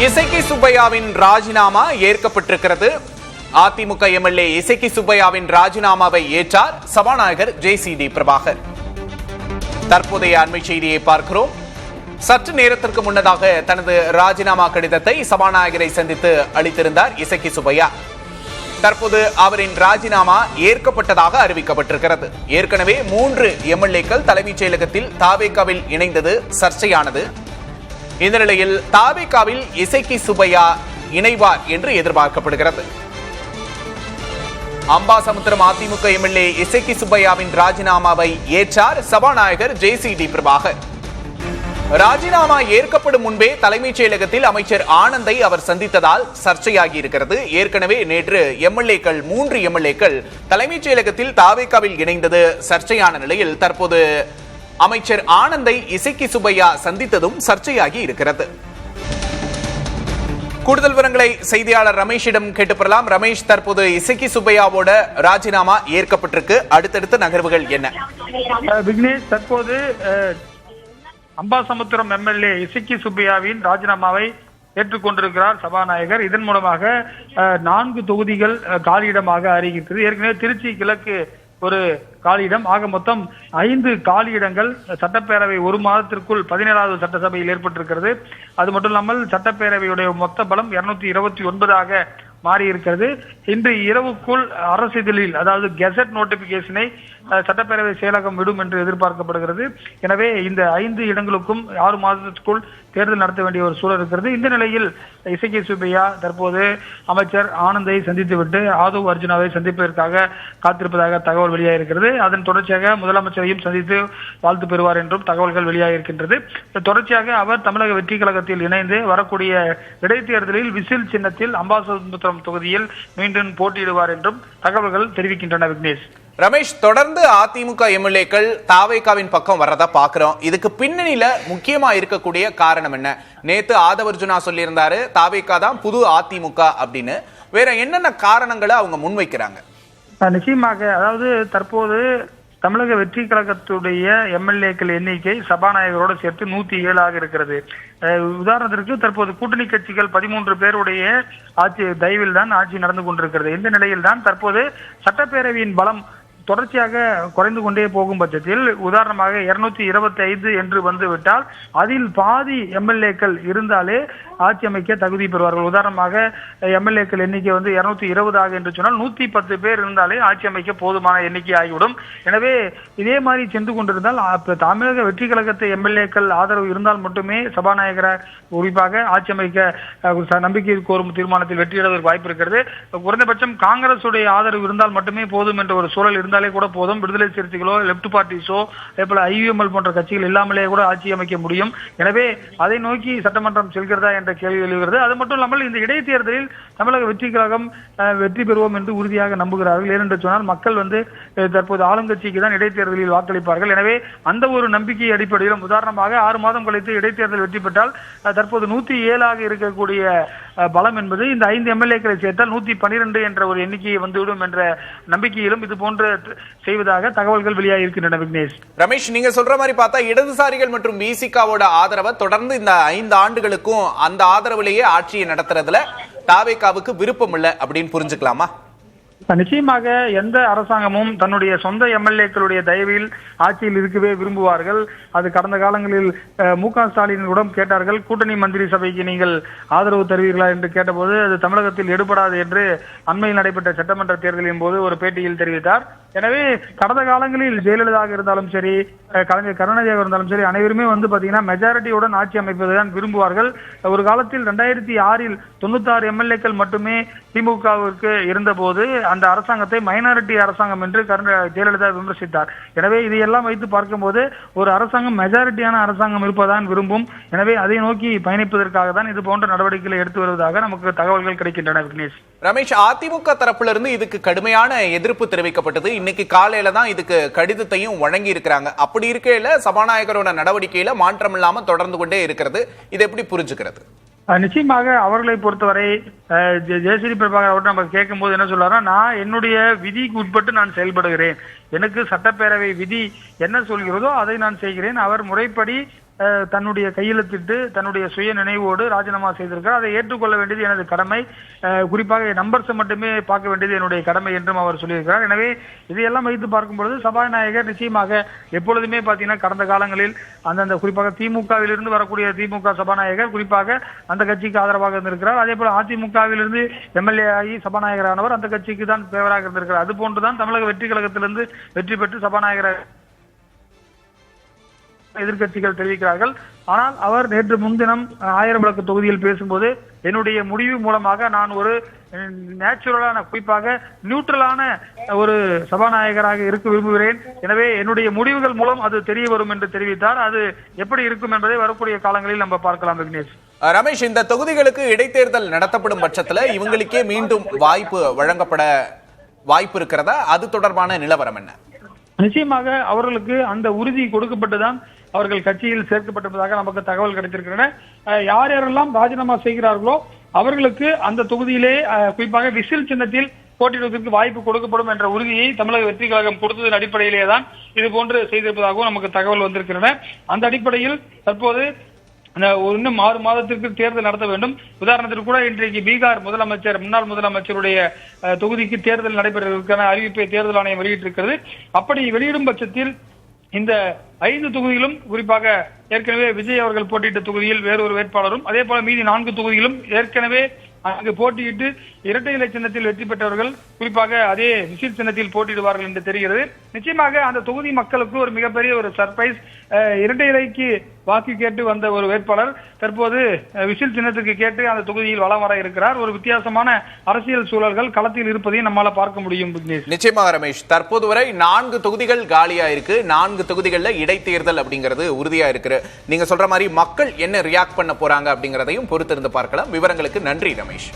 இசக்கி சுப்பையாவின் ராஜினாமா ஏற்கப்பட்டிருக்கிறது. அதிமுக எம்எல்ஏ இசக்கி சுப்பையாவின் ராஜினாமாவை ஏற்றார் சபாநாயகர் ஜே.சி.டி. பிரபாகர். தற்போதைய அண்மை செய்தியை பார்க்கிறோம். சற்று நேரத்திற்கு முன்னதாக தனது ராஜினாமா கடிதத்தை சபாநாயகரை சந்தித்து அளித்திருந்தார் இசக்கி சுப்பையா. தற்போது அவரின் ராஜினாமா ஏற்கப்பட்டதாக அறிவிக்கப்பட்டிருக்கிறது. ஏற்கனவே 3 எம்எல்ஏக்கள் தலைமைச் செயலகத்தில் தாவேகாவில் இணைந்தது சர்ச்சையானது. இந்த நிலையில் தாவேகாவில் இசக்கி சுப்பையா இணைவார் என்று எதிர்பார்க்கப்படுகிறது. அம்பாசமுத்திரம் அதிமுக எம்எல்ஏ இசக்கி சுப்பையாவின் ராஜினாமாவை ஏற்றார் சபாநாயகர் ஜே.சி.டி. பிரபாகர். ராஜினாமா ஏற்கப்படும் முன்பே தலைமைச் செயலகத்தில் அமைச்சர் ஆனந்தை அவர் சந்தித்ததால் சர்ச்சையாகி இருக்கிறது. ஏற்கனவே நேற்று 3 எம்எல்ஏக்கள் தலைமைச் செயலகத்தில் தாவேகாவில் இணைந்தது சர்ச்சையான நிலையில் தற்போது அமைச்சர் ஆனந்தை இசக்கி சுப்பையா சந்தித்ததும் சர்ச்சையாகி இருக்கிறது. கூடுதல் விவரங்களை செய்தியாளர் ரமேஷிடம் கேட்டுப்பெறலாம். ரமேஷ், தற்போது இசக்கி சுப்பையாவோட ராஜினாமா ஏற்கப்பட்டிருக்கு. அடுத்தடுத்த நகர்வுகள் என்ன? விக்னேஷ், தற்போது அம்பாசமுத்திரம் எம்எல்ஏ இசக்கி சுப்பையாவின் ராஜினாமாவை ஏற்றுக்கொண்டிருக்கிறார் சபாநாயகர். இதன் மூலமாக 4 தொகுதிகள் காலியிடமாக அறிவிக்கிறது. ஏற்கனவே திருச்சி கிழக்கு ஒரு காலியிடம், ஆக மொத்தம் 5 காலியிடங்கள் சட்டப்பேரவை 1 மாதத்திற்குள் 17வது சட்டசபையில் ஏற்பட்டிருக்கிறது. அது மட்டும் இல்லாமல் சட்டப்பேரவையுடைய மொத்த பலம் 229 மாறி இருக்கிறது. இன்று இரவுக்குள் அரசிதழில், அதாவது கெசட் நோட்டிபிகேஷனை சட்டப்பேரவை செயலகம் விடும் என்று எதிர்பார்க்கப்படுகிறது. எனவே இந்த 5 இடங்களுக்கும் 6 மாதத்திற்குள் தேர்தல் நடத்த வேண்டிய ஒரு சூழல் இருக்கிறது. இந்த நிலையில் இசக்கி சுப்பையா தற்போது அமைச்சர் ஆனந்தை சந்தித்துவிட்டு ஆதவ் அர்ஜுனாவை சந்திப்பதற்காக காத்திருப்பதாக தகவல் வெளியாகிருக்கிறது. அதன் தொடர்ச்சியாக முதலமைச்சரையும் சந்தித்து வாழ்த்து பெறுவார் என்றும் தகவல்கள் வெளியாகிருக்கின்றது. தொடர்ச்சியாக அவர் தமிழக வெற்றி கழகத்தில் இணைந்து வரக்கூடிய இடைத்தேர்தலில் விசில் சின்னத்தில் அம்பாசமுத்திரம் தொகுதியில் மீண்டும் போட்டியிடுவார் என்றும் தகவல்கள் தெரிவிக்கின்றன. விக்னேஷ், ரமேஷ், தொடர்ந்து அதிமுக எம்எல்ஏக்கள் தாவேகாவின் பக்கம் வர்றதா பாக்குறோம். இதுக்கு பின்னணியில முக்கியமா இருக்கக்கூடிய காரணம் என்ன? நேத்து ஆதவ் அர்ஜுனா சொல்லியிருந்தாரு தாவேகா தான் புது அதிமுக அப்படின்னு. வேற என்னென்ன காரணங்களை அவங்க முன்வைக்கிறாங்க? நிச்சயமாக, அதாவது தற்போது தமிழக வெற்றி கழகத்துடைய எம்எல்ஏக்கள் எண்ணிக்கை சபாநாயகரோடு சேர்த்து 107 இருக்கிறது. உதாரணத்திற்கு தற்போது கூட்டணி கட்சிகள் 13 பேருடைய ஆட்சி தயவில் தான் ஆட்சி நடந்து கொண்டிருக்கிறது. இந்த நிலையில் தான் தற்போது சட்டப்பேரவையின் பலம் தொடர்ச்சியாக குறைந்து கொண்டே போகும் பட்சத்தில், உதாரணமாக 225 என்று வந்துவிட்டால் அதில் பாதி எம்எல்ஏக்கள் இருந்தாலே ஆட்சி அமைக்க தகுதி பெறுவார்கள். உதாரணமாக எம்எல்ஏக்கள் எண்ணிக்கை 220 என்று சொன்னால் 110 பேர் இருந்தாலே ஆட்சி அமைக்க போதுமான எண்ணிக்கை ஆகிவிடும். எனவே இதே மாதிரி சென்று கொண்டிருந்தால் தமிழக வெற்றி கழகத்தை எம்எல்ஏக்கள் ஆதரவு இருந்தால் மட்டுமே சபாநாயகர குறிப்பாக ஆட்சி அமைக்க நம்பிக்கை கோரும் தீர்மானத்தில் வெற்றியடைவதற்கு வாய்ப்பு இருக்கிறது. குறைந்தபட்சம் காங்கிரஸ் உடைய ஆதரவு இருந்தால் மட்டுமே போதும் என்ற ஒரு சூழல் இருந்தாலே கூட போதும். விடுதலை சிறுத்தைகளோ லெப்ட் பார்ட்டிஸோ அதேபோல ஐயுஎம்எல் போன்ற கட்சிகள் இல்லாமலே கூட ஆட்சி அமைக்க முடியும். எனவே அதை நோக்கி சட்டமன்றம் செல்கிறதா என்ற கேள்வி எழுகிறது. அது மட்டும் இல்லாமல் இந்த இடைத்தேர்தலில் தமிழக வெற்றி கழகம் வெற்றி பெறுவோம் என்று உறுதியாக நம்புகிறார்கள். ஏனென்று சொன்னால் மக்கள் தற்போது ஆளுங்கட்சிக்கு தான் இடைத்தேர்தலில் வாக்களிப்பார்கள். எனவே அந்த ஒரு நம்பிக்கை அடிப்படையிலும், உதாரணமாக 6 மாதம் கழித்து இடைத்தேர்தல் வெற்றி பெற்றால் தற்போது 107 இருக்கக்கூடிய பலம் என்பது இந்த 5 எம்எல்ஏக்களை சேர்த்தால் 112 என்ற ஒரு எண்ணிக்கையை வந்துவிடும் என்ற நம்பிக்கையிலும் இது போன்ற செய்வதாக தகவல்கள் வெளியாக இருக்கின்றன. விக்னேஷ், ரமேஷ், நீங்க சொல்ற மாதிரி பார்த்தா இடதுசாரிகள் மற்றும் விசிகாவோட ஆதரவை தொடர்ந்து இந்த 5 ஆண்டுகளுக்கும் அந்த ஆதரவிலேயே ஆட்சியை நடத்துறதுல தாவேகாவுக்கு விருப்பம் இல்லை அப்படின்னு புரிஞ்சுக்கலாமா? நிச்சயமாக எந்த அரசாங்கமும் தன்னுடைய சொந்த எம்எல்ஏக்களுடைய தயவில் ஆட்சியில் இருக்கவே விரும்புவார்கள். அது கடந்த காலங்களில் மு.க. ஸ்டாலினிடம் கேட்டார்கள், கூட்டணி மந்திரி சபைக்கு நீங்கள் ஆதரவு தருவீர்களா என்று கேட்டபோது அது தமிழகத்தில் எடுபடாது என்று அண்மையில் நடைபெற்ற சட்டமன்ற தேர்தலின் போது ஒரு பேட்டியில் தெரிவித்தார். எனவே கடந்த காலங்களில் ஜெயலலிதாக இருந்தாலும் சரி, கலைஞர் கருணாநிதியாக இருந்தாலும் சரி, அனைவருமே பாத்தீங்கன்னா மெஜாரிட்டியுடன் ஆட்சி அமைப்பதுதான் விரும்புவார்கள். ஒரு காலத்தில் 2006 96 எம்எல்ஏக்கள் மட்டுமே திமுகவிற்கு இருந்தபோது அந்த அரசாங்கத்தை மைனாரிட்டி அரசாங்கம் என்று ஜெயலலிதா விமர்சித்தார். எனவே இதையெல்லாம் வைத்து பார்க்கும்போது ஒரு அரசாங்கம் மெஜாரிட்டியான அரசாங்கம் இருப்பதான் விரும்பும். எனவே அதை நோக்கி பயணிப்பதற்காக தான் இது போன்ற நடவடிக்கைகளை எடுத்து வருவதாக நமக்கு தகவல்கள் கிடைக்கின்றன. விக்னேஷ், ரமேஷ், அதிமுக தரப்புல இருந்து இதுக்கு கடுமையான எதிர்ப்பு தெரிவிக்கப்பட்டது. இன்னைக்கு காலையில தான் இதுக்கு கடிதத்தையும் வழங்கி இருக்கிறாங்க. அப்படி இருக்கையில சபாநாயகரோட நடவடிக்கையில மாற்றம் இல்லாம தொடர்ந்து கொண்டே இருக்கிறது. இதை எப்படி புரிஞ்சுக்கிறது? நிச்சயமாக அவர்களை பொறுத்தவரை ஜே.சி.டி. பிரபாகர் அவர்கள் நம்ம கேட்கும் போது என்ன சொல்றாருன்னா, நான் என்னுடைய விதிக்கு உட்பட்டு நான் செயல்படுகிறேன், எனக்கு சட்டப்பேரவை விதி என்ன சொல்கிறதோ அதை நான் செய்கிறேன், அவர் முறைப்படி தன்னுடைய கையெழுத்திட்டு தன்னுடைய சுய நினைவோடு ராஜினாமா செய்திருக்கிறார். அதை ஏற்றுக்கொள்ள வேண்டியது எனது கடமை, குறிப்பாக நம்பர்ஸை மட்டுமே பார்க்க வேண்டியது என்னுடைய கடமை என்றும் அவர் சொல்லியிருக்கிறார். எனவே இதையெல்லாம் வைத்து பார்க்கும் பொழுது சபாநாயகர் நிச்சயமாக எப்பொழுதுமே பார்த்தீங்கன்னா கடந்த காலங்களில் அந்தந்த குறிப்பாக திமுகவிலிருந்து வரக்கூடிய திமுக சபாநாயகர் குறிப்பாக அந்த கட்சிக்கு ஆதரவாக இருந்திருக்கிறார். அதே போல அதிமுகவிலிருந்து எம்எல்ஏ ஆகி சபாநாயகரானவர் அந்த கட்சிக்கு தான் பேவராக இருந்திருக்கிறார். அது போன்றுதான் தமிழக வெற்றி கழகத்திலிருந்து வெற்றி பெற்று சபாநாயகர் எதிர்கட்சிகள் தெரிவிக்கிறார்கள். ஆனால் அவர் நேற்று முன்தினம் 1000 விளக்கு தொகுதியில் பேசும்போது என்னுடைய முடிவு மூலமாக நான் ஒரு நேச்சுரலான குறிப்பாக நியூட்ரலான ஒரு சபாநாயகராக இருக்க விரும்புகிறேன். எனவே என்னுடைய முடிவுகள் மூலம் அது தெரிய வரும் என்று தெரிவித்தார். அது எப்படி இருக்கும் என்பதை வரக்கூடிய காலங்களில் நம்ம பார்க்கலாம். விக்னேஷ், ரமேஷ், இந்த தொகுதிகளுக்கு இடைத்தேர்தல் நடத்தப்படும் பட்சத்துல இவங்களுக்கே மீண்டும் வாய்ப்பு வழங்கப்பட வாய்ப்பு இருக்கிறதா? அது தொடர்பான நிலவரம் என்ன? நிச்சயமாக அவர்களுக்கு அந்த உறுதி கொடுக்கப்பட்டுதான் அவர்கள் கட்சியில் சேர்க்கப்பட்டிருப்பதாக நமக்கு தகவல் கிடைத்திருக்கின்றன. யார் யாரெல்லாம் ராஜினாமா செய்கிறார்களோ அவர்களுக்கு அந்த தொகுதியிலே குறிப்பாக விசில் சின்னத்தில் போட்டியிடுவதற்கு வாய்ப்பு கொடுக்கப்படும் என்ற உறுதியை தமிழக வெற்றி கழகம் கொடுத்ததன் அடிப்படையிலே தான் இது போன்று செய்திருப்பதாகவும் நமக்கு தகவல் வந்திருக்கின்றன. அந்த அடிப்படையில் தற்போது இன்னும் 6 மாதத்திற்கு தேர்தல் நடத்த வேண்டும். உதாரணத்திற்கு கூட இன்றைக்கு பீகார் முதலமைச்சர் முன்னாள் முதலமைச்சருடைய தொகுதிக்கு தேர்தல் நடைபெறுவதற்கான அறிவிப்பை தேர்தல் ஆணையம் வெளியிட்டிருக்கிறது. அப்படி வெளியிடும் பட்சத்தில் இந்த 5 தொகுதிகளும் குறிப்பாக ஏற்கனவே விஜய் அவர்கள் போட்டியிட்ட தொகுதியில் வேறொரு வேட்பாளரும் அதே போல மீதி 4 தொகுதிகளும் ஏற்கனவே அங்கு போட்டியிட்டு இரட்டை இலை சின்னத்தில் வெற்றி பெற்றவர்கள் குறிப்பாக அதே விசில் சின்னத்தில் போட்டியிடுவார்கள் என்று தெரிகிறது. நிச்சயமாக அந்த தொகுதி மக்களுக்கு ஒரு மிகப்பெரிய ஒரு சர்ப்ரைஸ். இரட்டை இலைக்கு வாக்கு கேட்டு வந்த ஒரு வேட்பாளர் தற்போது விசில் சின்னத்துக்கு கேட்டு அந்த தொகுதியில் வலம் வர இருக்கிறார். ஒரு வித்தியாசமான அரசியல் சூழல்கள் களத்தில் இருப்பதையும் நம்மால பார்க்க முடியும். நிச்சயமாக ரமேஷ், தற்போது வரை 4 தொகுதிகள் காலியா இருக்கு. 4 தொகுதிகள்ல இடைத்தேர்தல் அப்படிங்கிறது உறுதியா இருக்கு. நீங்க சொல்ற மாதிரி மக்கள் என்ன ரியாக்ட் பண்ண போறாங்க அப்படிங்கறதையும் பொறுத்திருந்து பார்க்கலாம். விவரங்களுக்கு நன்றி ரமேஷ்.